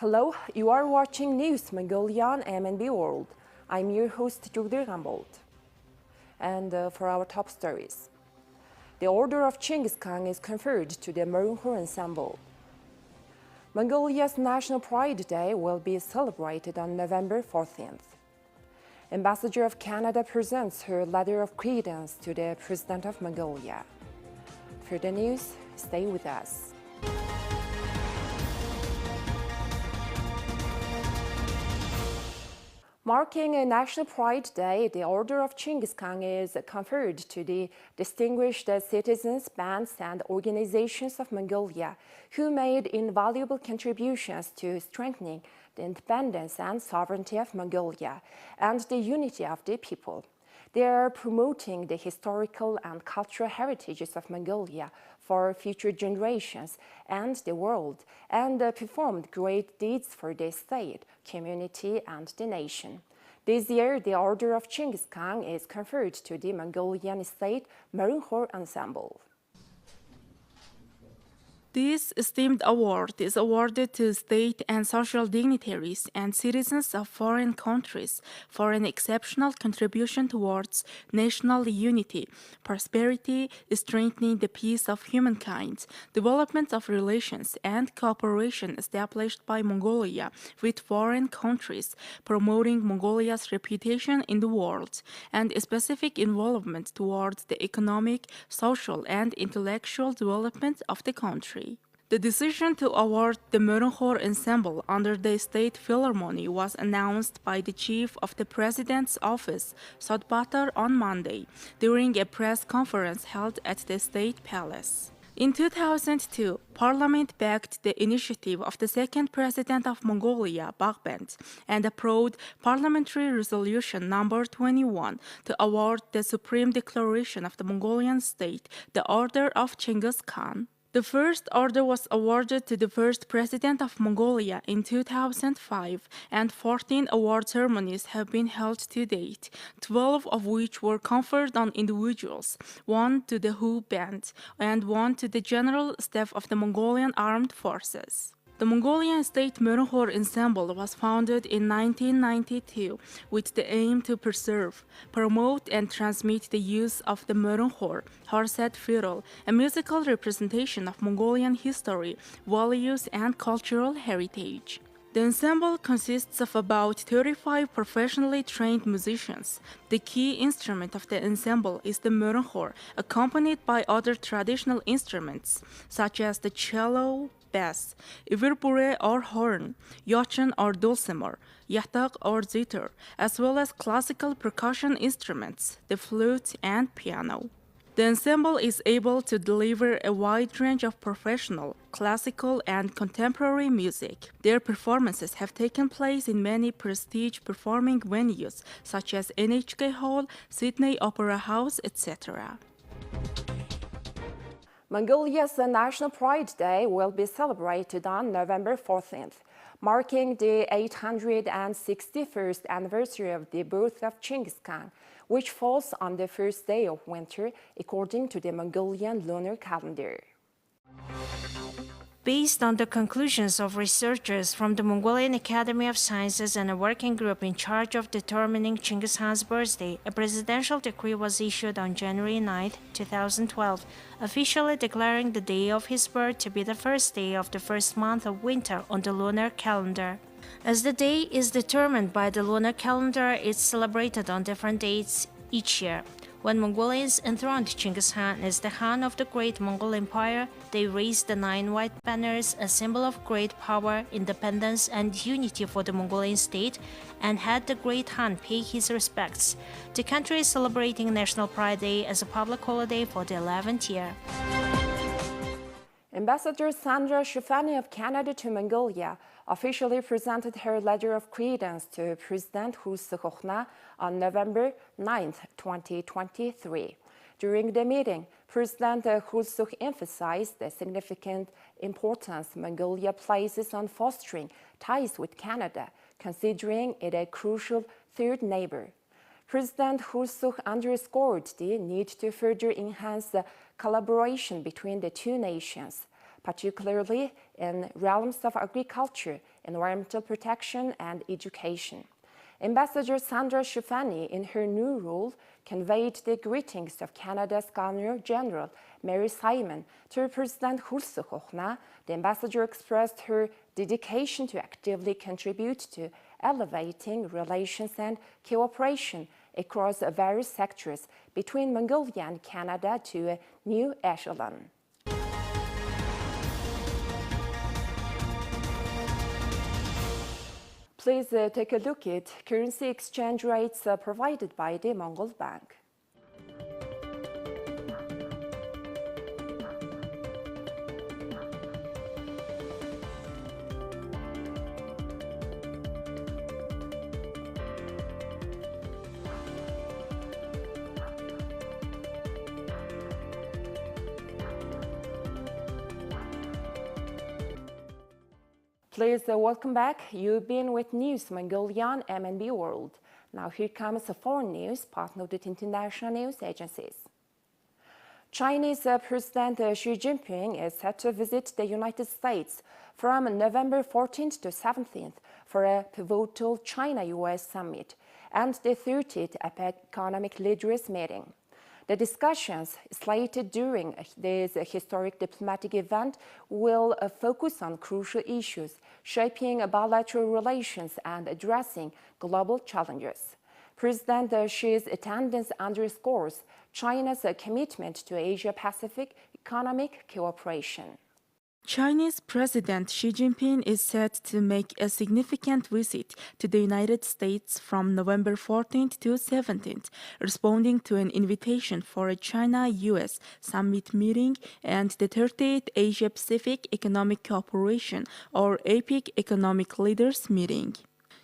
Hello, you are watching News Mongolia on Mnb World. I'm your host, Jugdir Gambold. And for our top stories. The Order of Chinggis Khan is conferred to the Marunkhor Ensemble. Mongolia's National Pride Day will be celebrated on November 14th. Ambassador of Canada presents her letter of credence to the President of Mongolia. For the news, stay with us. Marking a National Pride Day, the Order of Chinggis Khan is conferred to the distinguished citizens, bands, and organizations of Mongolia who made invaluable contributions to strengthening the independence and sovereignty of Mongolia and the unity of the people. They are promoting the historical and cultural heritages of Mongolia for future generations and the world, and performed great deeds for the state, community, and the nation. This year, the Order of Chinggis Khan is conferred to the Mongolian State Marunkhor Ensemble. This esteemed award is awarded to state and social dignitaries and citizens of foreign countries for an exceptional contribution towards national unity, prosperity, strengthening the peace of humankind, development of relations and cooperation established by Mongolia with foreign countries, promoting Mongolia's reputation in the world, and a specific involvement towards the economic, social, and intellectual development of the country. The decision to award the Marunkhor Ensemble under the State Philharmonic was announced by the Chief of the President's Office, Sotbatar, on Monday, during a press conference held at the State Palace. In 2002, Parliament backed the initiative of the second President of Mongolia, Baghband, and approved Parliamentary Resolution number 21 to award the Supreme Declaration of the Mongolian State, the Order of Chinggis Khan. The first order was awarded to the first president of Mongolia in 2005, and 14 award ceremonies have been held to date, 12 of which were conferred on individuals, 1 to the Hu Band, and 1 to the General Staff of the Mongolian Armed Forces. The Mongolian State Marunkhor Ensemble was founded in 1992 with the aim to preserve, promote, and transmit the use of the Marunkhor, horsehead fiddle, a musical representation of Mongolian history, values, and cultural heritage. The ensemble consists of about 35 professionally trained musicians. The key instrument of the ensemble is the Marunkhor, accompanied by other traditional instruments, such as the cello, bass, ivirbure or horn, yochin or dulcimer, yatak or zither, as well as classical percussion instruments, the flute and piano. The ensemble is able to deliver a wide range of professional, classical, and contemporary music. Their performances have taken place in many prestige performing venues, such as NHK Hall, Sydney Opera House, etc. Mongolia's National Pride Day will be celebrated on November 14th, marking the 861st anniversary of the birth of Chinggis Khan, which falls on the first day of winter according to the Mongolian lunar calendar. Based on the conclusions of researchers from the Mongolian Academy of Sciences and a working group in charge of determining Chinggis Khan's birthday, a presidential decree was issued on January 9, 2012, officially declaring the day of his birth to be the first day of the first month of winter on the lunar calendar. As the day is determined by the lunar calendar, it's celebrated on different dates each year. When Mongolians enthroned Chinggis Khan as the Khan of the Great Mongol Empire, they raised the 9 white banners, a symbol of great power, independence, and unity for the Mongolian state, and had the Great Khan pay his respects. The country is celebrating National Pride Day as a public holiday for the 11th year. Ambassador Sandra Shufani of Canada to Mongolia officially presented her letter of credence to President Hu Sukhokhna on November 9, 2023. During the meeting, President Hu Sukh emphasized the significant importance Mongolia places on fostering ties with Canada, considering it a crucial third neighbor. President Hu Sukh underscored the need to further enhance the collaboration between the two nations, particularly in realms of agriculture, environmental protection, and education. Ambassador Sandra Shufani, in her new role, conveyed the greetings of Canada's Governor-General, Mary Simon, to President Hulse Hochna. The ambassador expressed her dedication to actively contribute to elevating relations and cooperation across various sectors between Mongolia and Canada to a new echelon. Please take a look at currency exchange rates provided by the Mongol Bank. Please welcome back. You've been with News Mongolia on Mnb World. Now here comes foreign news partnered with international news agencies. Chinese President Xi Jinping is set to visit the United States from November 14th to 17th for a pivotal China-US summit and the 30th Economic Leaders meeting. The discussions slated during this historic diplomatic event will focus on crucial issues, shaping bilateral relations and addressing global challenges. President Xi's attendance underscores China's commitment to Asia-Pacific economic cooperation. Chinese President Xi Jinping is set to make a significant visit to the United States from November 14th to 17th, responding to an invitation for a China-US summit meeting and the 30th Asia-Pacific Economic Cooperation or APEC Economic Leaders meeting.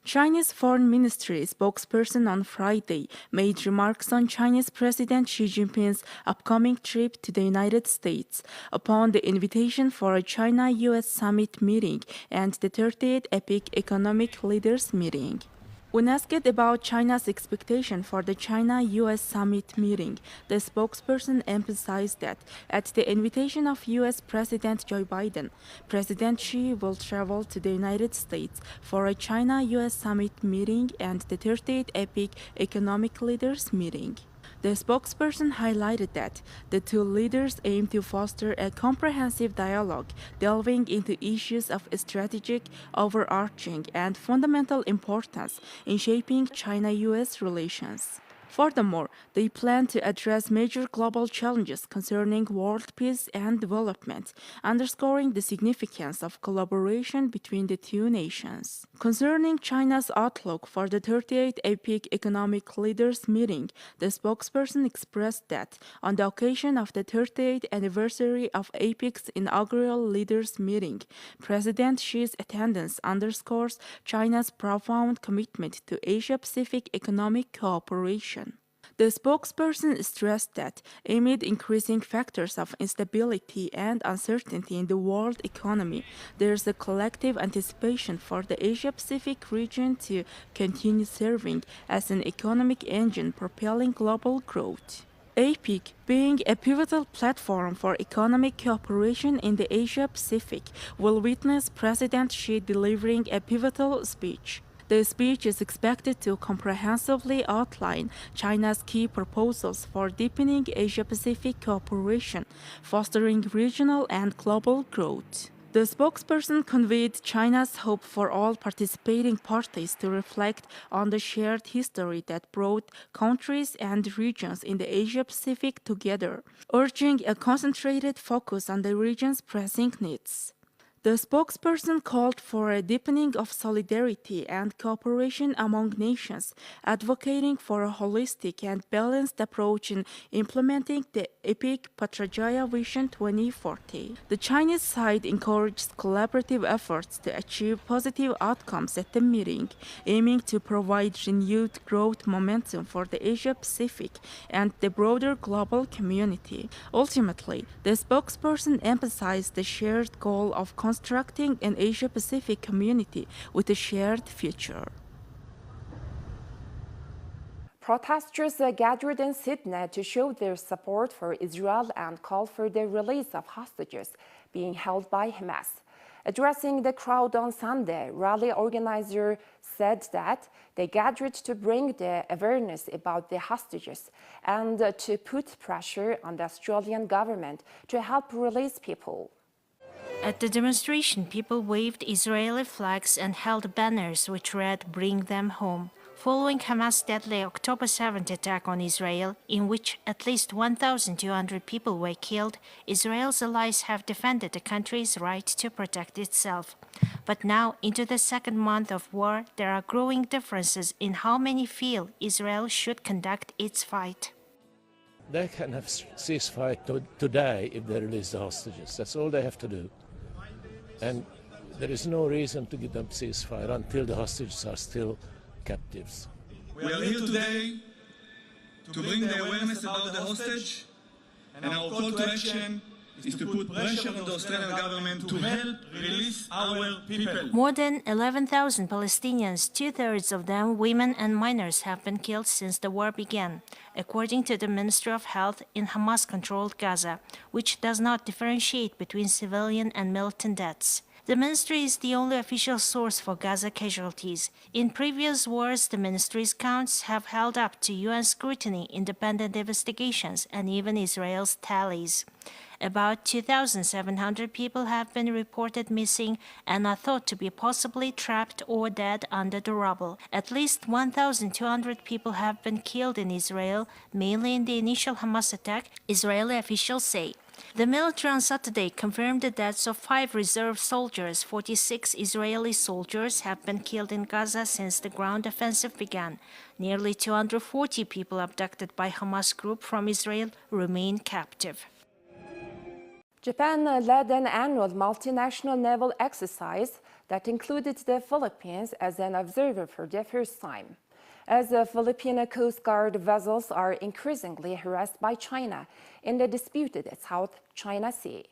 Chinese Foreign Ministry spokesperson on Friday made remarks on Chinese President Xi Jinping's upcoming trip to the United States upon the invitation for a China-US summit meeting and the 30th APEC Economic Leaders meeting. When asked about China's expectation for the China-US summit meeting, the spokesperson emphasized that at the invitation of US President Joe Biden, President Xi will travel to the United States for a China-US summit meeting and the 30th APEC Economic Leaders meeting. The spokesperson highlighted that the two leaders aim to foster a comprehensive dialogue delving into issues of strategic, overarching, and fundamental importance in shaping China-US relations. Furthermore, they plan to address major global challenges concerning world peace and development, underscoring the significance of collaboration between the two nations. Concerning China's outlook for the 38th APEC Economic Leaders meeting, the spokesperson expressed that on the occasion of the 38th anniversary of APEC's inaugural leaders meeting, President Xi's attendance underscores China's profound commitment to Asia-Pacific economic cooperation. The spokesperson stressed that amid increasing factors of instability and uncertainty in the world economy, there is a collective anticipation for the Asia-Pacific region to continue serving as an economic engine propelling global growth. APEC, being a pivotal platform for economic cooperation in the Asia-Pacific, will witness President Xi delivering a pivotal speech. The speech is expected to comprehensively outline China's key proposals for deepening Asia-Pacific cooperation, fostering regional and global growth. The spokesperson conveyed China's hope for all participating parties to reflect on the shared history that brought countries and regions in the Asia-Pacific together, urging a concentrated focus on the region's pressing needs. The spokesperson called for a deepening of solidarity and cooperation among nations, advocating for a holistic and balanced approach in implementing the APEC Putrajaya Vision 2040. The Chinese side encouraged collaborative efforts to achieve positive outcomes at the meeting, aiming to provide renewed growth momentum for the Asia-Pacific and the broader global community. Ultimately, the spokesperson emphasized the shared goal of constructing an Asia-Pacific community with a shared future. Protesters gathered in Sydney to show their support for Israel and call for the release of hostages being held by Hamas. Addressing the crowd on Sunday, rally organizer said that they gathered to bring the awareness about the hostages and to put pressure on the Australian government to help release people. At the demonstration, people waved Israeli flags and held banners which read, "Bring them home." Following Hamas' deadly October 7th attack on Israel, in which at least 1,200 people were killed, Israel's allies have defended the country's right to protect itself. But now, into the second month of war, there are growing differences in how many feel Israel should conduct its fight. They can have ceasefire today if they release the hostages. That's all they have to do. And there is no reason to give them ceasefire until the hostages are still captives. We are here today to bring the awareness about the hostage, and our call to action is to put pressure on the Australian government to help release our people. More than 11,000 Palestinians, two-thirds of them women and minors, have been killed since the war began, according to the Ministry of Health in Hamas-controlled Gaza, which does not differentiate between civilian and militant deaths. The ministry is the only official source for Gaza casualties. In previous wars, the ministry's counts have held up to UN scrutiny, independent investigations, and even Israel's tallies. About 2,700 people have been reported missing and are thought to be possibly trapped or dead under the rubble. At least 1,200 people have been killed in Israel, mainly in the initial Hamas attack, Israeli officials say. The military on Saturday confirmed the deaths of 5 reserve soldiers. 46 Israeli soldiers have been killed in Gaza since the ground offensive began. Nearly 240 people abducted by Hamas group from Israel remain captive. Japan led an annual multinational naval exercise that included the Philippines as an observer for the first time. As the Filipino Coast Guard vessels are increasingly harassed by China in the disputed South China Sea.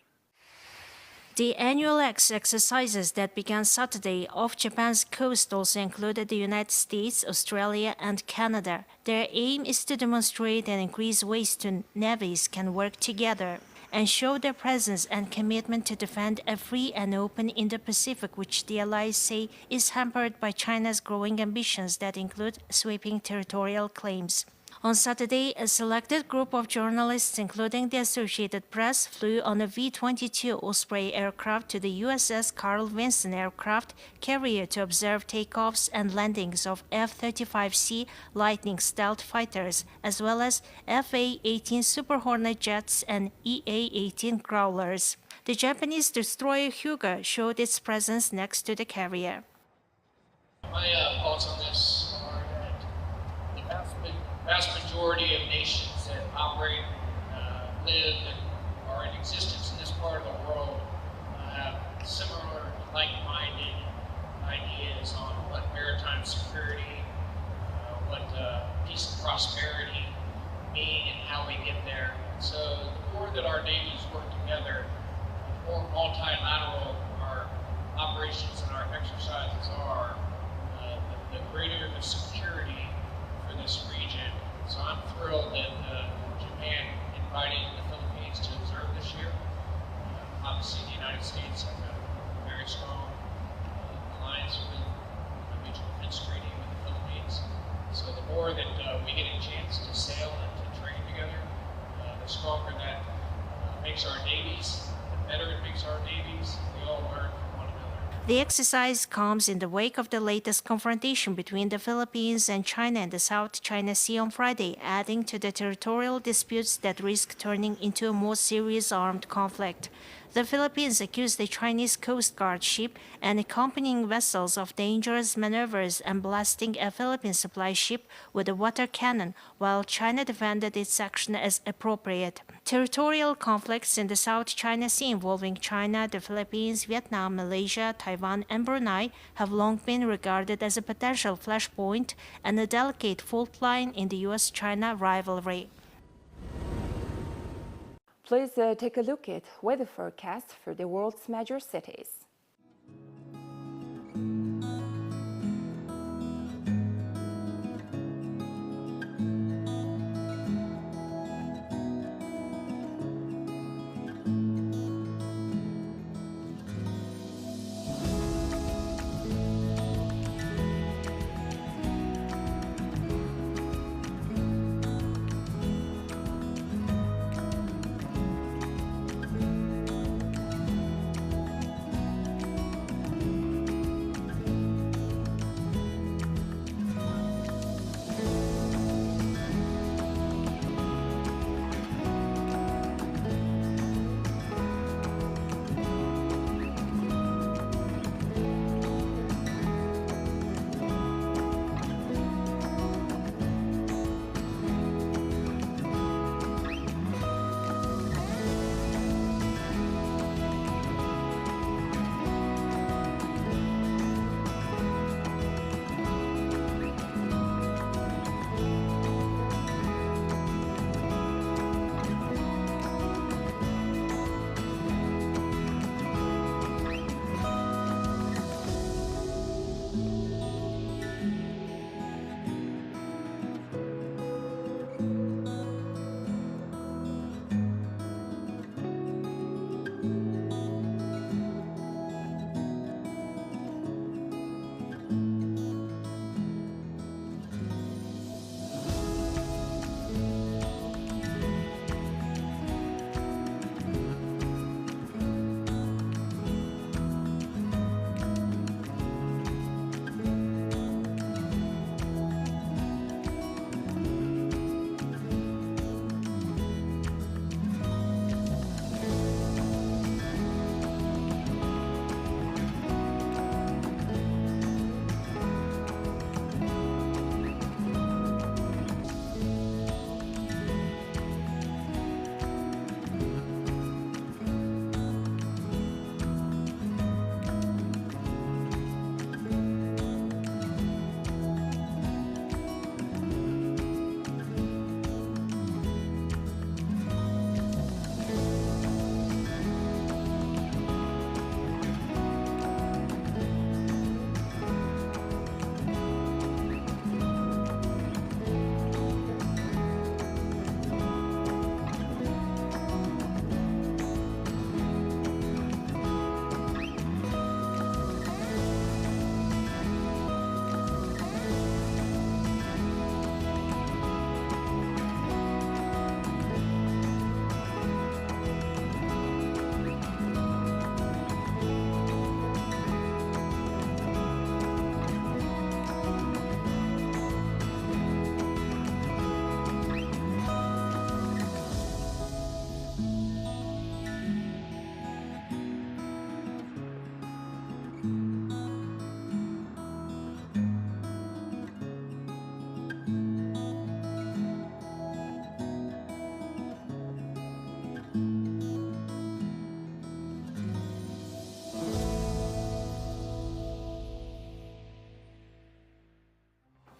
The annual exercises that began Saturday off Japan's coast also included the United States, Australia, and Canada. Their aim is to demonstrate and increase ways to navies can work together and show their presence and commitment to defend a free and open Indo-Pacific, which the allies say is hampered by China's growing ambitions that include sweeping territorial claims. On Saturday, a selected group of journalists, including the Associated Press, flew on a V-22 Osprey aircraft to the USS Carl Vinson aircraft carrier to observe takeoffs and landings of F-35C Lightning stealth fighters, as well as F-A-18 Super Hornet jets and EA-18 Growlers. The Japanese destroyer Hyuga showed its presence next to the carrier. My thoughts on this are that the vast majority of nations that operate, live, and are in existence in this part of the world have similar, like-minded ideas on what maritime security, what peace and prosperity mean, and how we get there. So the more that our navies work together, the more multilateral our operations and our exercises are, the greater the security for this region. So I'm thrilled that Japan invited the Philippines to observe this year. Obviously, the United States has a very strong alliance with the Mutual Defense Treaty with the Philippines. So the more that we get a chance to sail and to train together, the stronger that makes our navies, the better it makes our navies. We all learn from one another. The exercise comes in the wake of the latest confrontation between the Philippines and China in the South China Sea on Friday, adding to the territorial disputes that risk turning into a more serious armed conflict. The Philippines accused the Chinese Coast Guard ship and accompanying vessels of dangerous maneuvers and blasting a Philippine supply ship with a water cannon, while China defended its action as appropriate. Territorial conflicts in the South China Sea involving China, the Philippines, Vietnam, Malaysia, Taiwan, and Brunei have long been regarded as a potential flashpoint and a delicate fault line in the US-China rivalry. Please take a look at weather forecast for the world's major cities.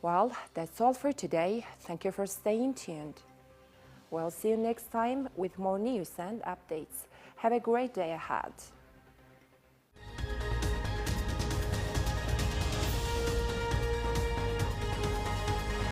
Well, that's all for today. Thank you for staying tuned. We'll see you next time with more news and updates. Have a great day ahead.